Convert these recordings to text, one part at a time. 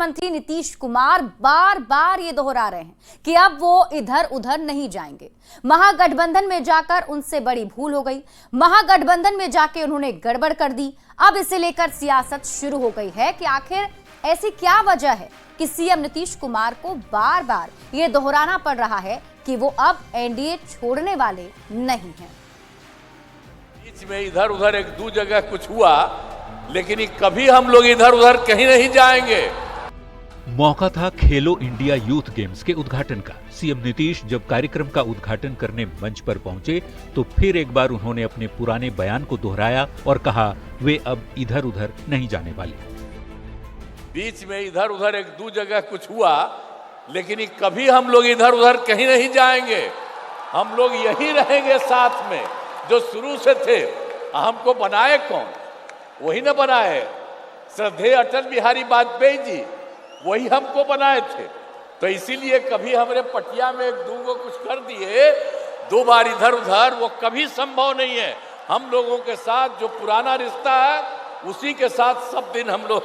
मुख्यमंत्री नीतीश कुमार बार बार ये दोहरा रहे हैं कि अब वो इधर उधर नहीं जाएंगे। महागठबंधन में जाकर उनसे बड़ी भूल हो गई, महागठबंधन में जाके उन्होंने गड़बड़ कर दी। अब इसे लेकर सियासत शुरू हो गई है कि आखिर ऐसी क्या वजह है कि सीएम नीतीश कुमार को बार बार ये दोहराना पड़ रहा है कि वो अब एनडीए छोड़ने वाले नहीं हैं। बीच में इधर उधर एक दो जगह कुछ हुआ, लेकिन कभी हम लोग इधर उधर कहीं नहीं जाएंगे। मौका था खेलो इंडिया यूथ गेम्स के उद्घाटन का। सीएम नीतीश जब कार्यक्रम का उद्घाटन करने मंच पर पहुंचे तो फिर एक बार उन्होंने अपने पुराने बयान को दोहराया और कहा वे अब इधर उधर नहीं जाने वाले। बीच में इधर उधर एक दो जगह कुछ हुआ, लेकिन कभी हम लोग इधर उधर कहीं नहीं जाएंगे। हम लोग यही रहेंगे साथ में, जो शुरू से थे। हमको बनाए कौन? वही ना बनाए, श्रद्धेय अटल बिहारी वाजपेयी जी, वही हमको बनाए थे। तो इसीलिए कभी हमरे पटिया में एक दूगो कुछ कर दिए, दो बार इधर उधर, वो कभी संभव नहीं है। हम लोगों के साथ जो पुराना रिश्ता है, उसी के साथ सब दिन हम लोग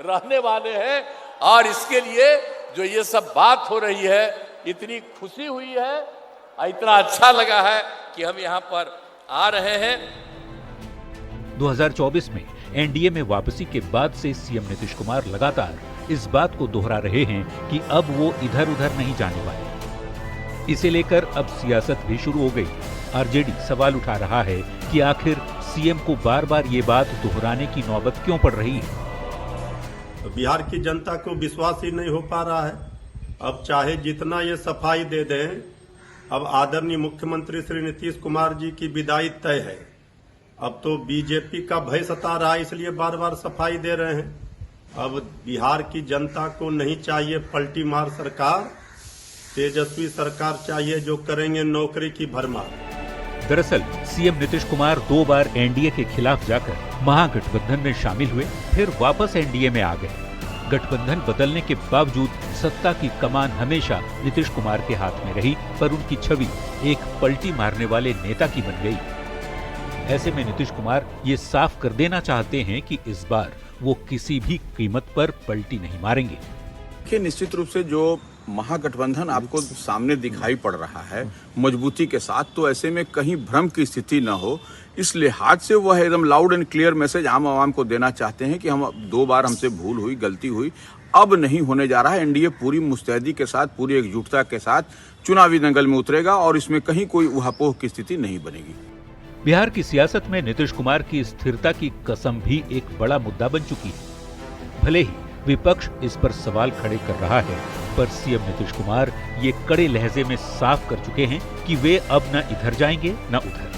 रहने वाले हैं। और इसके लिए जो ये सब बात हो रही है, इतनी खुशी हुई है, इतना अच्छा लगा है कि हम यहाँ पर आ रहे हैं। 2024 में एनडीए में वापसी के बाद से सीएम नीतीश कुमार लगातार इस बात को दोहरा रहे हैं कि अब वो इधर उधर नहीं जाने वाले। इसे लेकर अब सियासत भी शुरू हो गई। आरजेडी सवाल उठा रहा है कि आखिर सीएम को बार बार ये बात दोहराने की नौबत क्यों पड़ रही है। बिहार की जनता को विश्वास ही नहीं हो पा रहा है। अब चाहे जितना ये सफाई दे दें, अब आदरणीय मुख्यमंत्री श्री नीतीश कुमार जी की विदाई तय है। अब तो बीजेपी का भय सता रहा है, इसलिए बार बार सफाई दे रहे हैं। अब बिहार की जनता को नहीं चाहिए पलटी मार सरकार, तेजस्वी सरकार चाहिए जो करेंगे नौकरी की भरमार। दरअसल सीएम नीतीश कुमार 2 बार एनडीए के खिलाफ जाकर महागठबंधन में शामिल हुए, फिर वापस एनडीए में आ गए। गठबंधन बदलने के बावजूद सत्ता की कमान हमेशा नीतीश कुमार के हाथ में रही, पर उनकी छवि एक पलटी मारने वाले नेता की बन गई। ऐसे में नीतीश कुमार ये साफ कर देना चाहते हैं कि इस बार वो किसी भी कीमत पर पलटी नहीं मारेंगे। देखिए, निश्चित रूप से जो महागठबंधन आपको सामने दिखाई पड़ रहा है मजबूती के साथ, तो ऐसे में कहीं भ्रम की स्थिति न हो, इस लिहाज से वह एकदम लाउड एंड क्लियर मैसेज आम आवाम को देना चाहते हैं कि हम 2 बार हमसे भूल हुई, गलती हुई, अब नहीं होने जा रहा है। एनडीए पूरी मुस्तैदी के साथ, पूरी एकजुटता के साथ चुनावी दंगल में उतरेगा और इसमें कहीं कोई उहापोह की स्थिति नहीं बनेगी। बिहार की सियासत में नीतीश कुमार की स्थिरता की कसम भी एक बड़ा मुद्दा बन चुकी है। भले ही विपक्ष इस पर सवाल खड़े कर रहा है, पर सीएम नीतीश कुमार ये कड़े लहजे में साफ कर चुके हैं कि वे अब न इधर जाएंगे न उधर।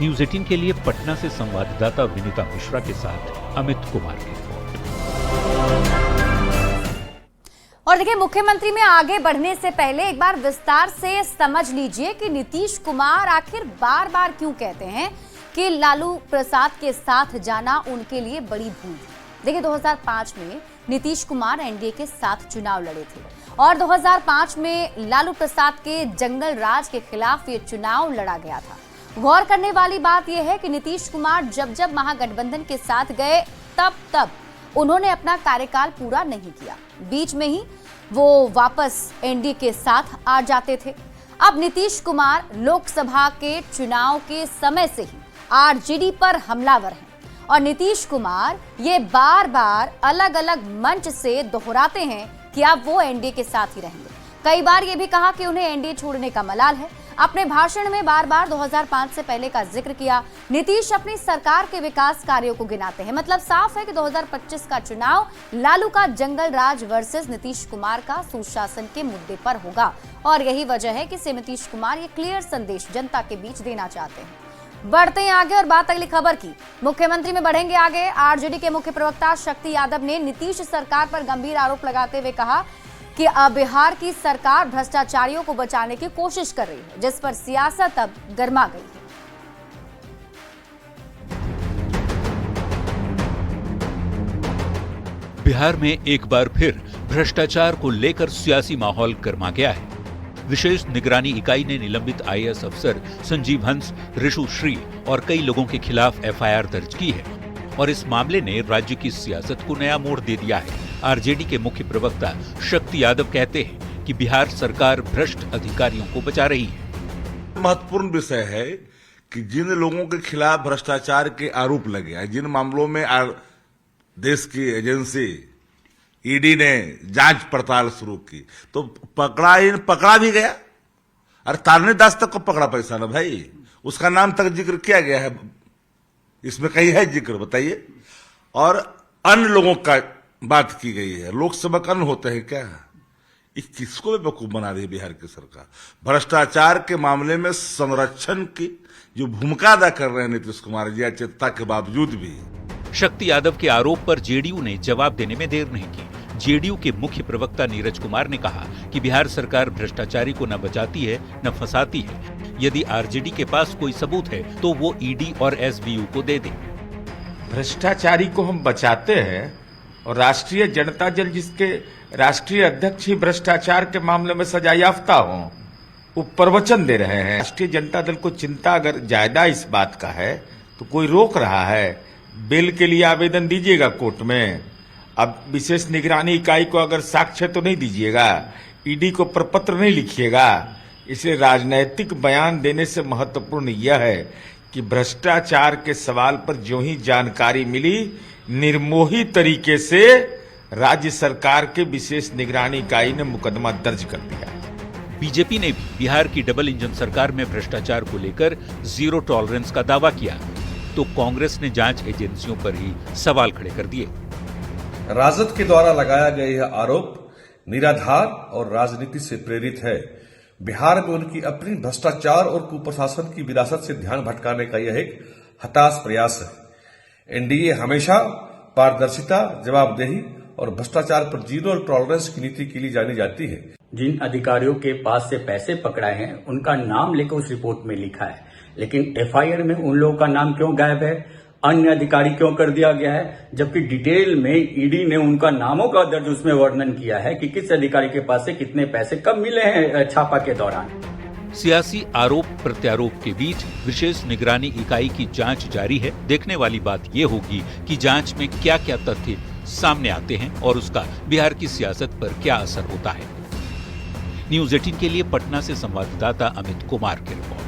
न्यूज़ 18 के लिए पटना से संवाददाता विनीता मिश्रा के साथ अमित कुमार की रिपोर्ट। और देखिए, मुख्यमंत्री में आगे बढ़ने से पहले एक बार विस्तार से समझ लीजिए कि नीतीश कुमार आखिर बार बार क्यों कहते हैं कि लालू प्रसाद के साथ जाना उनके लिए बड़ी भूल थी। देखिए, 2005 में नीतीश कुमार एनडीए के साथ चुनाव लड़े थे और 2005 में लालू प्रसाद के जंगल राज के खिलाफ ये चुनाव लड़ा गया था। गौर करने वाली बात यह है कि नीतीश कुमार जब जब महागठबंधन के साथ गए, तब उन्होंने अपना कार्यकाल पूरा नहीं किया, बीच में ही वो वापस एनडीए के साथ आ जाते थे। अब नीतीश कुमार लोकसभा के चुनाव के समय से ही आरजेडी पर हमलावर हैं और नीतीश कुमार ये बार बार अलग अलग मंच से दोहराते हैं कि अब वो एनडीए के साथ ही रहेंगे। कई बार ये भी कहा कि उन्हें एनडीए छोड़ने का मलाल है। अपने भाषण में बार बार 2005 से पहले का जिक्र किया। नीतीश अपनी सरकार के विकास कार्यों को गिनाते हैं। मतलब साफ है कि 2025 का चुनाव लालू का जंगल राज वर्सेस नीतीश कुमार का सुशासन के मुद्दे पर होगा और यही वजह है कि नीतीश कुमार ये क्लियर संदेश जनता के बीच देना चाहते हैं। बढ़ते हैं आगे और बात अगली खबर की। मुख्यमंत्री में बढ़ेंगे आगे। आरजेडी के मुख्य प्रवक्ता शक्ति यादव ने नीतीश सरकार पर गंभीर आरोप लगाते हुए कहा कि अब बिहार की सरकार भ्रष्टाचारियों को बचाने की कोशिश कर रही है, जिस पर सियासत अब गर्मा गई है। बिहार में एक बार फिर भ्रष्टाचार को लेकर सियासी माहौल गर्मा गया है। विशेष निगरानी इकाई ने निलंबित आईएएस अफसर संजीव हंस, ऋषु श्री और कई लोगों के खिलाफ एफआईआर दर्ज की है। और इस मामले ने राज्य की सियासत को नया मोड़ दे दिया है। आरजेडी के मुख्य प्रवक्ता शक्ति यादव कहते हैं कि बिहार सरकार भ्रष्ट अधिकारियों को बचा रही है। महत्वपूर्ण विषय है कि जिन लोगों के खिलाफ भ्रष्टाचार के आरोप लगे हैं, जिन मामलों में देश की एजेंसी ईडी ने जांच पड़ताल शुरू की, तो पकड़ा भी गया। अरे तारनी दास तक को पकड़ा पैसा ना भाई, उसका नाम तक जिक्र किया गया है, इसमें कहीं है जिक्र, बताइए। और अन्य लोगों का बात की गई है। लोकसभा अन्य होते हैं क्या? ये किसको बेवकूफ बना रही है बिहार की सरकार? भ्रष्टाचार के मामले में संरक्षण की जो भूमिका अदा कर रहे हैं नीतीश कुमार जी अचेतता के बावजूद भी। शक्ति यादव के आरोप पर जेडीयू ने जवाब देने में देर नहीं की। जेडीयू के मुख्य प्रवक्ता नीरज कुमार ने कहा कि बिहार सरकार भ्रष्टाचारी को न बचाती है न फंसाती है। यदि आरजेडी के पास कोई सबूत है तो वो ईडी और एसबीयू को दे दे। भ्रष्टाचारी को हम बचाते हैं और राष्ट्रीय जनता दल जिसके राष्ट्रीय अध्यक्ष ही भ्रष्टाचार के मामले में सजायाफ्ता हों, वो प्रवचन दे रहे हैं। राष्ट्रीय जनता दल को चिंता अगर ज्यादा इस बात का है तो कोई रोक रहा है? बेल के लिए आवेदन दीजिएगा कोर्ट में। अब विशेष निगरानी इकाई को अगर साक्ष्य तो नहीं दीजिएगा, ईडी को प्रपत्र नहीं लिखिएगा। इसलिए राजनैतिक बयान देने से महत्वपूर्ण यह है कि भ्रष्टाचार के सवाल पर जो ही जानकारी मिली, निर्मोही तरीके से राज्य सरकार के विशेष निगरानी इकाई ने मुकदमा दर्ज कर दिया। बीजेपी ने भी बिहार की डबल इंजन सरकार में भ्रष्टाचार को लेकर जीरो टॉलरेंस का दावा किया, तो कांग्रेस ने जांच एजेंसियों पर ही सवाल खड़े कर दिए। राजद के द्वारा लगाया गया यह आरोप निराधार और राजनीति से प्रेरित है। बिहार में उनकी अपनी भ्रष्टाचार और कुप्रशासन की विरासत से ध्यान भटकाने का यह एक हताश प्रयास है। एनडीए हमेशा पारदर्शिता, जवाबदेही और भ्रष्टाचार पर जीरो टॉलरेंस की नीति के लिए जानी जाती है। जिन अधिकारियों के पास से पैसे पकड़ाए हैं उनका नाम लेकर उस रिपोर्ट में लिखा है, लेकिन एफआईआर में उन लोगों का नाम क्यों गायब है, अन्य अधिकारी क्यों कर दिया गया है, जबकि डिटेल में ईडी ने उनका नामों का दर्ज उसमें वर्णन किया है कि किस अधिकारी के पास से कितने पैसे कब मिले हैं छापा के दौरान। सियासी आरोप प्रत्यारोप के बीच विशेष निगरानी इकाई की जांच जारी है। देखने वाली बात ये होगी कि जांच में क्या क्या तथ्य सामने आते हैं और उसका बिहार की सियासत पर क्या असर होता है। न्यूज 18 के लिए पटना से संवाददाता अमित कुमार की रिपोर्ट।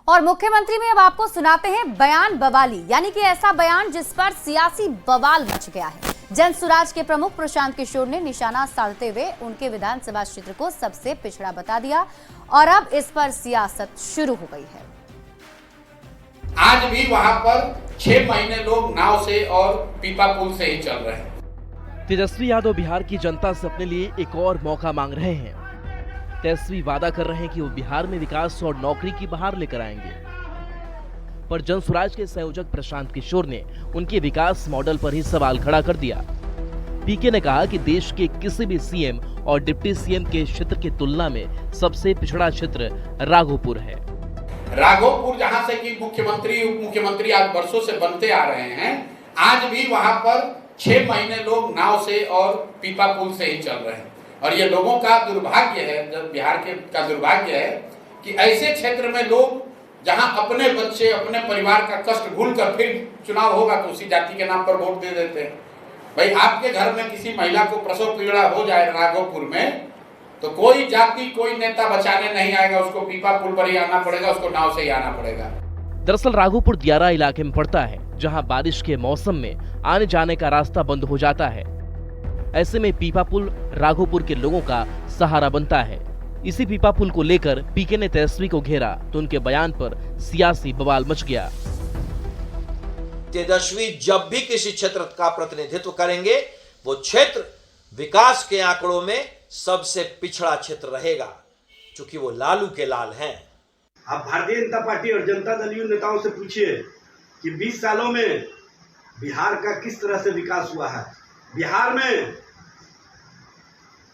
और मुख्यमंत्री में अब आपको सुनाते हैं बयान बवाली, यानी कि ऐसा बयान जिस पर सियासी बवाल मच गया है। जन सुराज के प्रमुख प्रशांत किशोर ने निशाना साधते हुए उनके विधानसभा क्षेत्र को सबसे पिछड़ा बता दिया और अब इस पर सियासत शुरू हो गई है। आज भी वहां पर 6 महीने लोग नाव से और पीपा पुल से ही चल रहे हैं। तेजस्वी यादव बिहार की जनता से अपने लिए एक और मौका मांग रहे हैं। तेजस्वी वादा कर रहे हैं कि वो बिहार में विकास और नौकरी की बहार लेकर आएंगे, पर जन स्वराज के संयोजक प्रशांत किशोर ने उनके विकास मॉडल पर ही सवाल खड़ा कर दिया। पीके ने कहा कि देश के किसी भी सीएम और डिप्टी सीएम के क्षेत्र की तुलना में सबसे पिछड़ा क्षेत्र राघोपुर है। राघोपुर जहां से कि मुख्यमंत्री उप मुख्यमंत्री आज वर्षों से बनते आ रहे हैं, आज भी वहां पर 6 महीने लोग नाव से और पीपा पुल से ही चल रहे हैं। और ये लोगों का दुर्भाग्य है, बिहार के का दुर्भाग्य है कि ऐसे क्षेत्र में लोग जहां अपने बच्चे अपने परिवार का कष्ट भूलकर फिर चुनाव होगा तो उसी जाति के नाम पर वोट दे देते हैं। भाई आपके घर में किसी महिला को प्रसव पीड़ा हो जाए राघोपुर में, तो कोई जाति कोई नेता बचाने नहीं आएगा, उसको पीपा पुल पर ही आना पड़ेगा, उसको नाव से ही आना पड़ेगा। दरअसल राघोपुर दियारा इलाके में पड़ता है, जहां बारिश के मौसम में आने जाने का रास्ता बंद हो जाता है। ऐसे में पीपा पुल राघोपुर के लोगों का सहारा बनता है। इसी पीपा पुल को लेकर पीके ने तेजस्वी को घेरा तो उनके बयान पर सियासी बवाल मच गया। तेजस्वी जब भी किसी क्षेत्र का प्रतिनिधित्व करेंगे, वो क्षेत्र विकास के आंकड़ों में सबसे पिछड़ा क्षेत्र रहेगा, क्योंकि वो लालू के लाल हैं। आप भारतीय जनता पार्टी और जनता दल यू नेताओं से पूछिए कि 20 सालों में बिहार का किस तरह से विकास हुआ है। बिहार में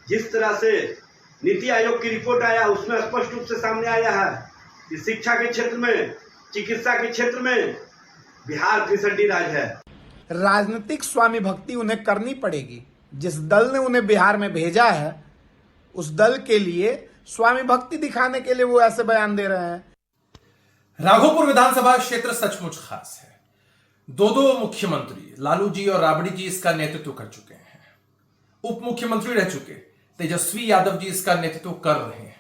जिस तरह से नीति आयोग की रिपोर्ट आया, उसमें स्पष्ट रूप से सामने आया है कि शिक्षा के क्षेत्र में, चिकित्सा के क्षेत्र में बिहार फिसड्डी राज है। राजनीतिक स्वामी भक्ति उन्हें करनी पड़ेगी। जिस दल ने उन्हें बिहार में भेजा है, उस दल के लिए स्वामी भक्ति दिखाने के लिए वो ऐसे बयान दे रहे हैं। राघोपुर विधानसभा क्षेत्र सचमुच खास है। दो मुख्यमंत्री लालू जी और राबड़ी जी इसका नेतृत्व कर चुके हैं। उप मुख्यमंत्री रह चुके तेजस्वी यादव जी इसका नेतृत्व कर रहे हैं।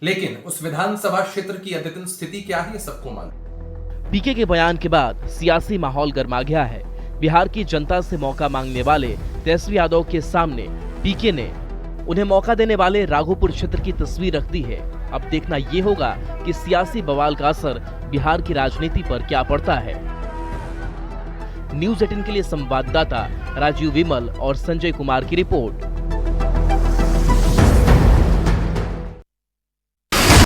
लेकिन उस विधानसभा क्षेत्र की अद्यतन स्थिति क्या है, सबको मालूम। पीके के बयान के बाद सियासी माहौल गर्मा गया है। बिहार की जनता से मौका मांगने वाले तेजस्वी यादव के सामने पीके ने उन्हें मौका देने वाले राघोपुर क्षेत्र की तस्वीर रख दी है। अब देखना यह होगा कि सियासी बवाल का असर बिहार की राजनीति पर क्या पड़ता है। न्यूज़ 18 के लिए संवाददाता राजीव विमल और संजय कुमार की रिपोर्ट।